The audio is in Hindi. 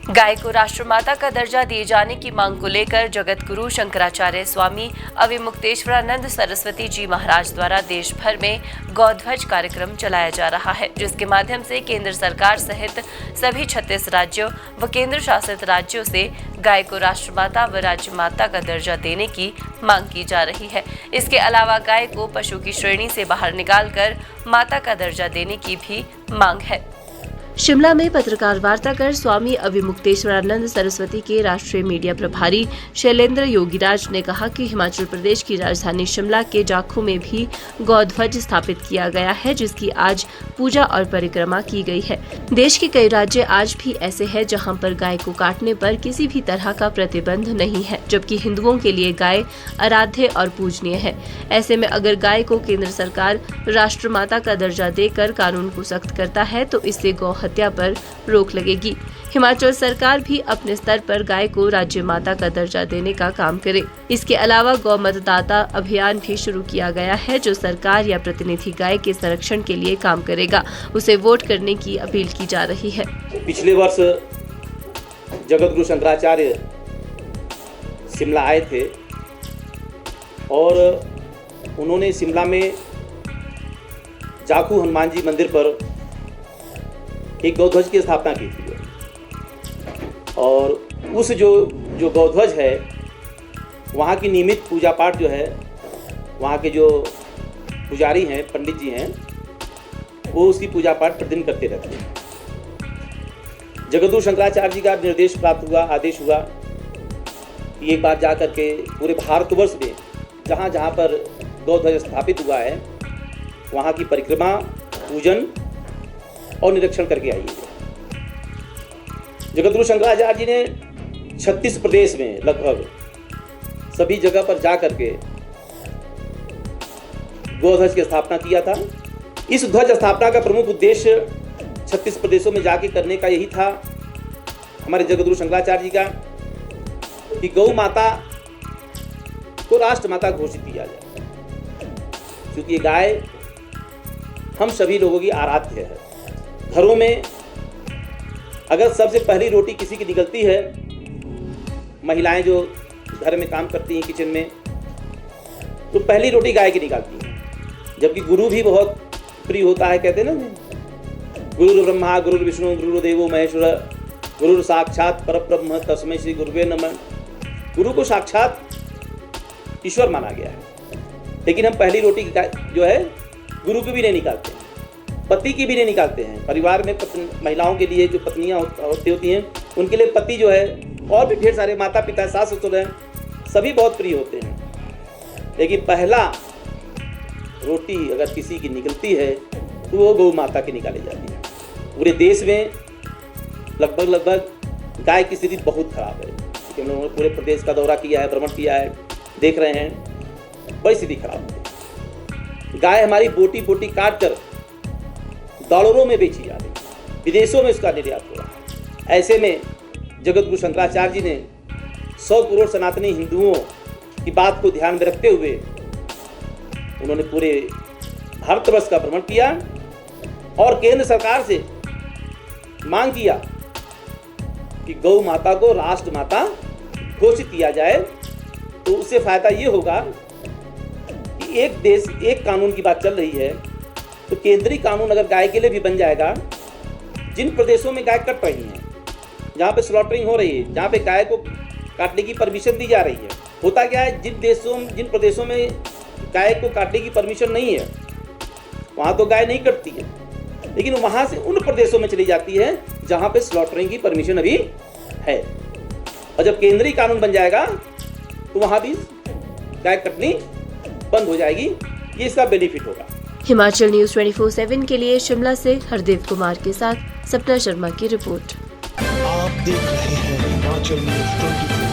गाय को राष्ट्रमाता का दर्जा दिए जाने की मांग को लेकर जगत गुरु शंकराचार्य स्वामी अविमुक्तेश्वरानंद सरस्वती जी महाराज द्वारा देश भर में गौध्वज कार्यक्रम चलाया जा रहा है, जिसके माध्यम से केंद्र सरकार सहित सभी 36 राज्यों व केंद्र शासित राज्यों से गाय को राष्ट्रमाता व राज्य माता का दर्जा देने की मांग की जा रही है। इसके अलावा गाय को पशु की श्रेणी से बाहर निकालकर माता का दर्जा देने की भी मांग है। शिमला में पत्रकार वार्ता कर स्वामी अविमुक्तेश्वरानंद सरस्वती के राष्ट्रीय मीडिया प्रभारी शैलेंद्र योगीराज ने कहा कि हिमाचल प्रदेश की राजधानी शिमला के जाखू में भी गौध्वज स्थापित किया गया है, जिसकी आज पूजा और परिक्रमा की गई है। देश के कई राज्य आज भी ऐसे हैं जहां पर गाय को काटने पर किसी भी तरह का प्रतिबंध नहीं है, जबकि हिंदुओं के लिए गाय आराध्य और पूजनीय है। ऐसे में अगर गाय को केंद्र सरकार राष्ट्रमाता का दर्जा देकर कानून को सख्त करता है तो इससे गौ हत्या पर रोक लगेगी। हिमाचल सरकार भी अपने स्तर पर गाय को राज्य माता का दर्जा देने का काम करे। इसके अलावा गौ मतदाता अभियान भी शुरू किया गया है, जो सरकार या प्रतिनिधि गाय के संरक्षण के लिए काम करेगा, उसे वोट करने की अपील की जा रही है। पिछले वर्ष जगत गुरु शंकराचार्य शिमला आए थे और उन्होंने शिमला में जाखू हनुमान जी मंदिर पर एक गौध्वज की स्थापना की थी और उस जो गौध्वज है वहाँ की नियमित पूजा पाठ जो है, वहाँ के जो पुजारी हैं, पंडित जी हैं, वो उसकी पूजा पाठ प्रतिदिन करते रहते हैं। जगतगुरु शंकराचार्य जी का निर्देश प्राप्त हुआ, आदेश हुआ कि एक बार जा कर के पूरे भारतवर्ष में जहाँ जहाँ पर गौध्वज स्थापित हुआ है वहाँ की परिक्रमा, पूजन और निरीक्षण करके आइए। जगतगुरु शंकराचार्य जी ने 36 प्रदेश में लगभग सभी जगह पर जा करके गौध्वज की स्थापना किया था। इस ध्वज स्थापना का प्रमुख उद्देश्य 36 प्रदेशों में जाके करने का यही था हमारे जगतगुरु शंकराचार्य जी का कि गौ माता को राष्ट्र माता घोषित किया जाए, क्योंकि ये गाय हम सभी लोगों की आराध्य है। घरों में अगर सबसे पहली रोटी किसी की निकलती है, महिलाएं जो घर में काम करती हैं किचन में, तो पहली रोटी गाय की निकालती हैं। जबकि गुरु भी बहुत प्रिय होता है, कहते हैं ना, गुरु ब्रह्मा गुरु विष्णु गुरुदेवो महेश्वर गुरु साक्षात परब्रह्म तस्मै श्री गुरुवे नमः। गुरु को साक्षात ईश्वर माना गया है, लेकिन हम पहली रोटी जो है गुरु की भी नहीं निकालते हैं, पति की भी नहीं निकालते हैं। परिवार में महिलाओं के लिए जो पत्नियां होती हैं उनके लिए पति जो है, और भी ढेर सारे माता पिता, सास ससुर हैं, सभी बहुत प्रिय होते हैं। लेकिन पहला रोटी अगर किसी की निकलती है तो वो गौ माता की निकाली जाती है। पूरे देश में लगभग गाय की स्थिति बहुत खराब है, क्योंकि हम लोगों ने पूरे प्रदेश का दौरा किया है, भ्रमण किया है, देख रहे हैं बड़ी स्थिति खराब है। गाय हमारी बोटी बोटी काट कर डॉलरों में बेची जा रही है, विदेशों में इसका निर्यात हो रहा है। ऐसे में जगत गुरु शंकराचार्य जी ने 100 करोड़ सनातनी हिंदुओं की बात को ध्यान में रखते हुए उन्होंने पूरे भारतवर्ष का भ्रमण किया और केंद्र सरकार से मांग किया कि गौ माता को राष्ट्र माता घोषित किया जाए। तो उससे फायदा ये होगा कि एक देश एक कानून की बात चल रही है, तो केंद्रीय कानून अगर गाय के लिए भी बन जाएगा, जिन प्रदेशों में गाय कट रही हैं, जहाँ पे स्लॉटरिंग हो रही है, जहाँ पे गाय को काटने की परमिशन दी जा रही है, होता क्या है, जिन प्रदेशों में गाय को काटने की परमिशन नहीं है वहाँ तो गाय नहीं कटती है, लेकिन वहाँ से उन प्रदेशों में चली जाती है जहाँ पे स्लॉटरिंग की परमिशन अभी है। और जब केंद्रीय कानून बन जाएगा तो वहाँ भी गाय कटनी बंद हो जाएगी, ये इसका बेनिफिट होगा। हिमाचल न्यूज़ 24/7 के लिए शिमला से हरदेव कुमार के साथ सपना शर्मा की रिपोर्ट। आप देख रहे हैं हिमाचल न्यूज़ 24।